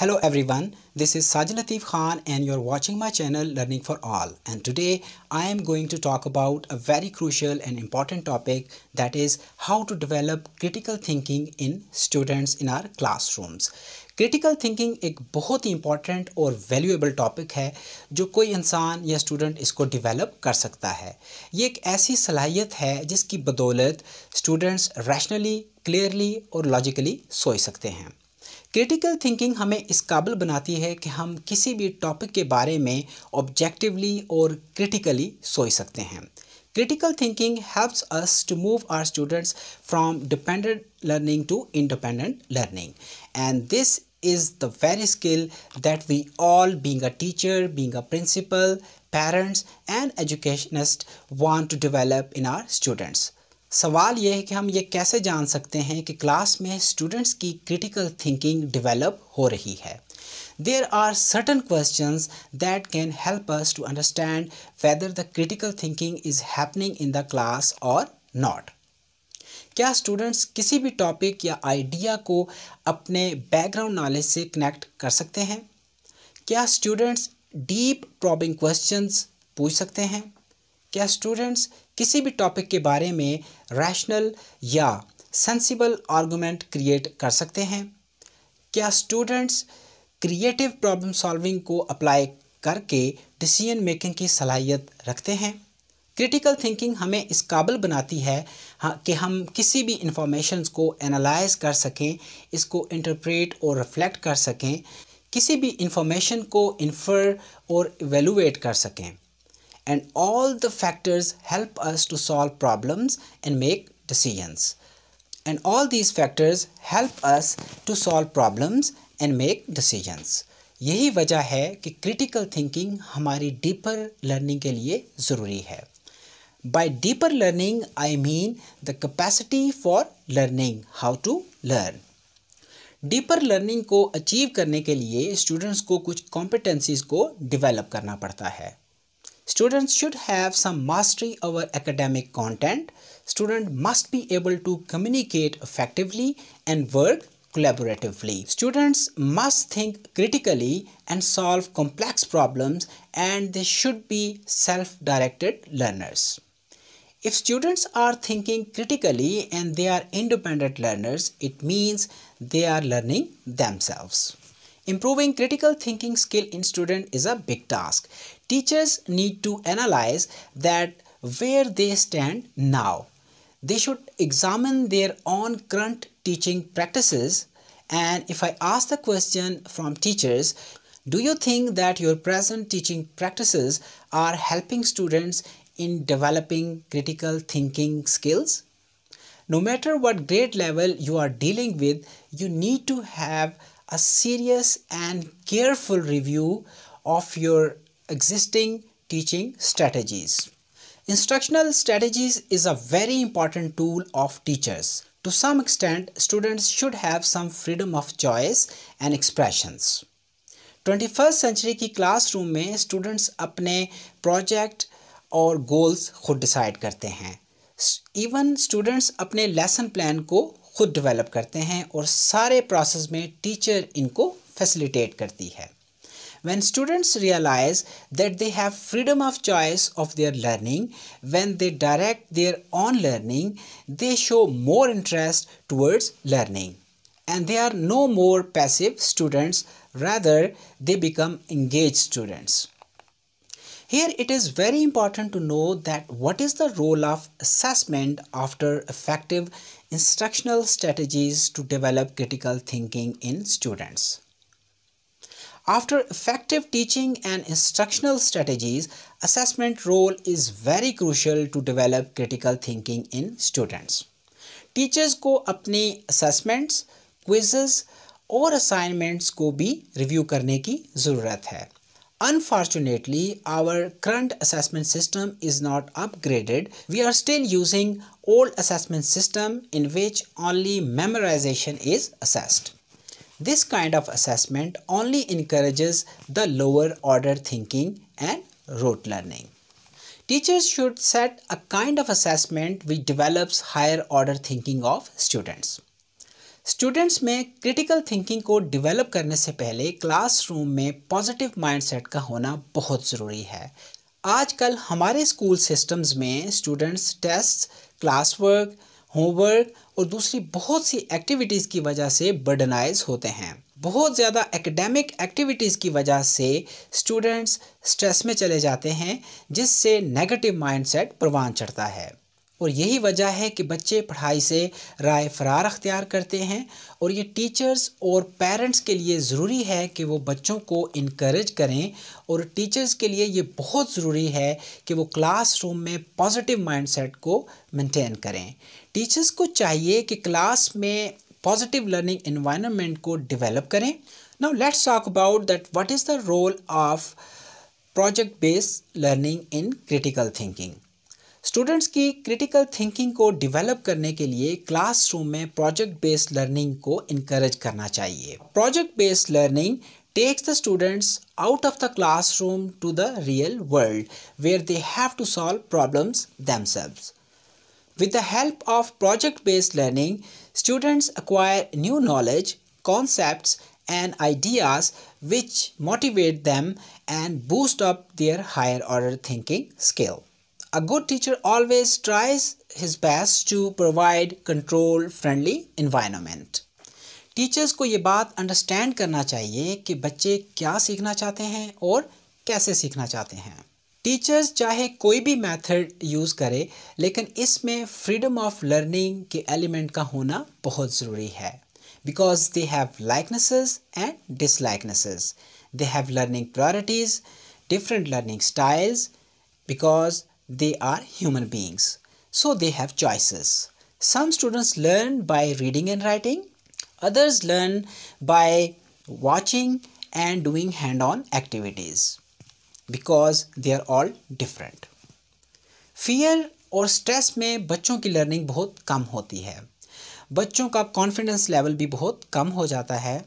Hello everyone, this is Sajid Latif Khan and you're watching my channel Learning for All, and today I am going to talk about a very crucial and important topic, that is how to develop critical thinking in students in our classrooms. Critical thinking एक बहुत ही important और valuable topic है जो कोई इंसान या student इसको develop कर सकता है। ये एक ऐसी सलाहियत है जिसकी बदौलत स्टूडेंट्स रैशनली, क्लियरली और लॉजिकली सोच सकते हैं। क्रिटिकल थिंकिंग हमें इस काबिल बनाती है कि हम किसी भी टॉपिक के बारे में ऑब्जेक्टिवली और क्रिटिकली सोच सकते हैं। Critical thinking helps us to move our students from dependent learning to independent learning, and this is the very skill that we all, being a teacher, being a principal, parents and educationist, want to develop in our students. सवाल ये है कि हम ये कैसे जान सकते हैं कि क्लास में स्टूडेंट्स की क्रिटिकल थिंकिंग डेवलप हो रही है। There are certain questions that can help us to understand whether the critical thinking is happening in the class or not. क्या स्टूडेंट्स किसी भी टॉपिक या आइडिया को अपने बैकग्राउंड नॉलेज से कनेक्ट कर सकते हैं? क्या स्टूडेंट्स डीप प्रॉबिंग क्वेश्चंस पूछ सकते हैं? क्या स्टूडेंट्स किसी भी टॉपिक के बारे में रैशनल या सेंसिबल आर्गुमेंट क्रिएट कर सकते हैं? क्या स्टूडेंट्स क्रिएटिव प्रॉब्लम सॉल्विंग को अप्लाई करके डिसीजन मेकिंग की सलाहियत रखते हैं? क्रिटिकल थिंकिंग हमें इस काबिल बनाती है कि हम किसी भी इंफॉर्मेशन को एनालाइज कर सकें, इसको इंटरप्रेट और रिफ्लेक्ट कर सकें, किसी भी इंफॉर्मेशन को इन्फर और इवेलुएट कर सकें। And all the factors help us to solve problems and make decisions. And all these factors help us to solve problems and make decisions. यही वजह है कि critical thinking हमारी deeper learning के लिए ज़रूरी है। By deeper learning, I mean the capacity for learning how to learn. Deeper learning को achieve करने के लिए students को कुछ competencies को develop करना पड़ता है। Students should have some mastery over academic content. Student must be able to communicate effectively and work collaboratively. Students must think critically and solve complex problems, and they should be self-directed learners. If students are thinking critically and they are independent learners, it means they are learning themselves. Improving critical thinking skill in student is a big task. Teachers need to analyze that where they stand now. They should examine their own current teaching practices, and if I ask the question from teachers, do you think that your present teaching practices are helping students in developing critical thinking skills? No matter what grade level you are dealing with, you need to have a serious and careful review of your existing teaching strategies. Instructional strategies is a very important tool of teachers. To some extent, students should have some freedom of choice and expressions. 21st century की classroom में students अपने project और goals खुद decide करते हैं। Even students अपने lesson plan को खुद डेवलप करते हैं और सारे प्रोसेस में टीचर इनको फैसिलिटेट करती है। When students realize that they have freedom of choice of their learning, when they direct their own learning, they show more interest towards learning. And they are no more passive students, rather they become engaged students. Here it is very important to know that what is the role of assessment after effective instructional strategies to develop critical thinking in students. After effective teaching and instructional strategies, assessment role is very crucial to develop critical thinking in students. Teachers को अपने assessments, quizzes और assignments को भी review करने की ज़रूरत है। Unfortunately, our current assessment system is not upgraded. We are still using old assessment system in which only memorization is assessed. This kind of assessment only encourages the lower order thinking and rote learning. Teachers should set a kind of assessment which develops higher order thinking of students. Students में critical thinking को develop करने से पहले classroom में positive mindset का होना बहुत ज़रूरी है। आजकल हमारे स्कूल सिस्टम्स में students test, class work, homework और दूसरी बहुत सी एक्टिविटीज़ की वजह से बर्डनाइज होते हैं। बहुत ज़्यादा एकेडमिक एक्टिविटीज़ की वजह से स्टूडेंट्स स्ट्रेस में चले जाते हैं, जिससे नेगेटिव माइंडसेट परवान चढ़ता है। और यही वजह है कि बच्चे पढ़ाई से राय फरार अख्तियार करते हैं। और ये टीचर्स और पेरेंट्स के लिए ज़रूरी है कि वो बच्चों को इनकरेज करें, और टीचर्स के लिए ये बहुत ज़रूरी है कि वो क्लासरूम में पॉजिटिव माइंडसेट को मेंटेन करें। टीचर्स को चाहिए कि क्लास में पॉजिटिव लर्निंग एनवायरनमेंट को डेवलप करें। Now let's talk about that what is the role of project based learning in critical thinking. Students की क्रिटिकल थिंकिंग को डेवलप करने के लिए क्लासरूम में प्रोजेक्ट बेस्ड लर्निंग को इनकरेज करना चाहिए। Project based learning takes the students out of the classroom to the real world where they have to solve problems themselves. With the help of project-based learning, students acquire new knowledge, concepts, and ideas which motivate them and boost up their higher order thinking skill. A good teacher always tries his best to provide control-friendly environment. Teachers को ये बात understand करना चाहिए कि बच्चे क्या सीखना चाहते हैं और कैसे सीखना चाहते हैं। टीचर्स चाहे कोई भी मेथड यूज़ करे, लेकिन इसमें फ्रीडम ऑफ लर्निंग के एलिमेंट का होना बहुत ज़रूरी है, because they have likenesses and dislikenesses, they have learning priorities, different learning styles, because they are human beings, so they have choices. Some students learn by reading and writing, others learn by watching and doing hand-on activities, because they are all different. Fear और stress में बच्चों की learning बहुत कम होती है, बच्चों का confidence level भी बहुत कम हो जाता है।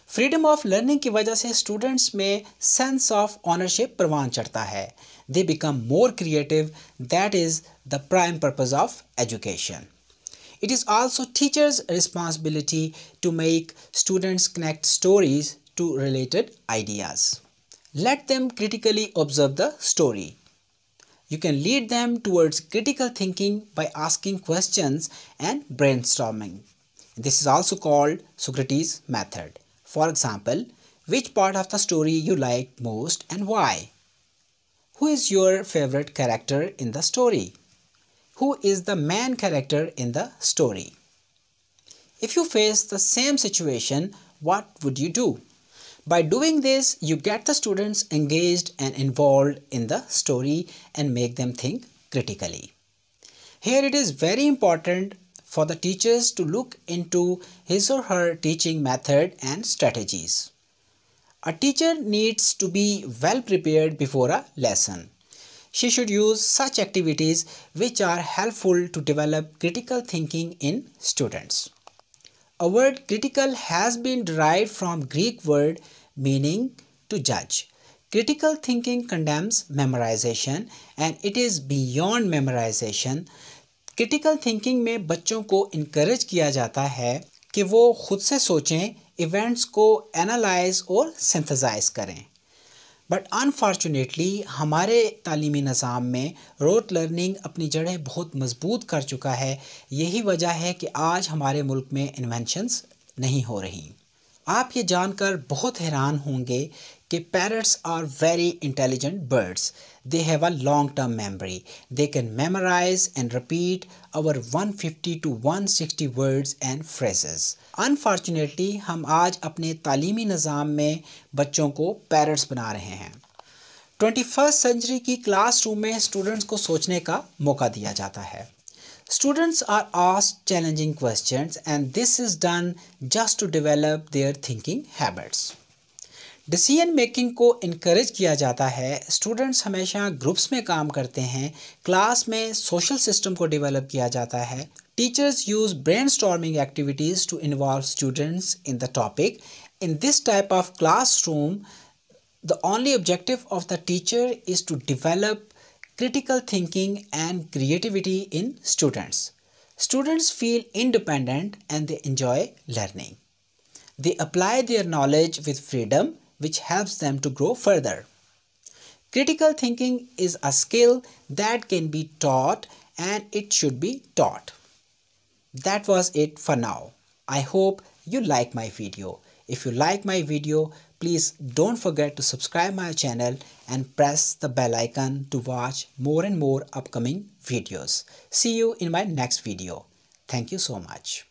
फ्रीडम ऑफ लर्निंग की वजह से स्टूडेंट्स में सेंस ऑफ ऑनरशिप परवान चढ़ता है। They become more creative. That is the prime purpose of education. It is also teachers' responsibility to make students connect stories to related ideas. Let them critically observe the story. You can lead them towards critical thinking by asking questions and brainstorming. This is also called Socrates' method. For example, which part of the story you like most and why? Who is your favorite character in the story? Who is the main character in the story? If you face the same situation, what would you do? By doing this, you get the students engaged and involved in the story and make them think critically. Here it is very important for the teachers to look into his or her teaching method and strategies. A teacher needs to be well prepared before a lesson. She should use such activities which are helpful to develop critical thinking in students. A word critical has been derived from Greek word meaning to judge. Critical thinking condemns memorization and it is beyond memorization. Critical thinking में बच्चों को encourage किया जाता है कि वो खुद से सोचें, इवेंट्स को एनालाइज और सिंथेसाइज करें। बट अनफॉर्चुनेटली हमारे तालीमी निज़ाम में रोट लर्निंग अपनी जड़ें बहुत मजबूत कर चुका है। यही वजह है कि आज हमारे मुल्क में इन्वेंशंस नहीं हो रही। आप ये जानकर बहुत हैरान होंगे कि parrots are very intelligent birds. They have a long term memory. They can memorize and repeat over 150 to 160 words and phrases. Unfortunately हम आज अपने तालीमी निज़ाम में बच्चों को पैरट्स बना रहे हैं। 21st सेंचुरी की क्लासरूम में स्टूडेंट्स को सोचने का मौका दिया जाता है। Students are asked challenging questions and this is done just to develop their thinking habits. Decision making को इनकरेज किया जाता है। स्टूडेंट्स हमेशा ग्रुप्स में काम करते हैं। क्लास में सोशल सिस्टम को डेवलप किया जाता है। Teachers use brainstorming activities to involve students in the topic. In this type of classroom the only objective of the teacher is to develop critical thinking and creativity in students. Students feel independent and they enjoy learning. They apply their knowledge with freedom, which helps them to grow further. Critical thinking is a skill that can be taught and it should be taught. That was it for now. I hope you like my video. If you like my video, please don't forget to subscribe my channel and press the bell icon to watch more and more upcoming videos. See you in my next video. Thank you so much.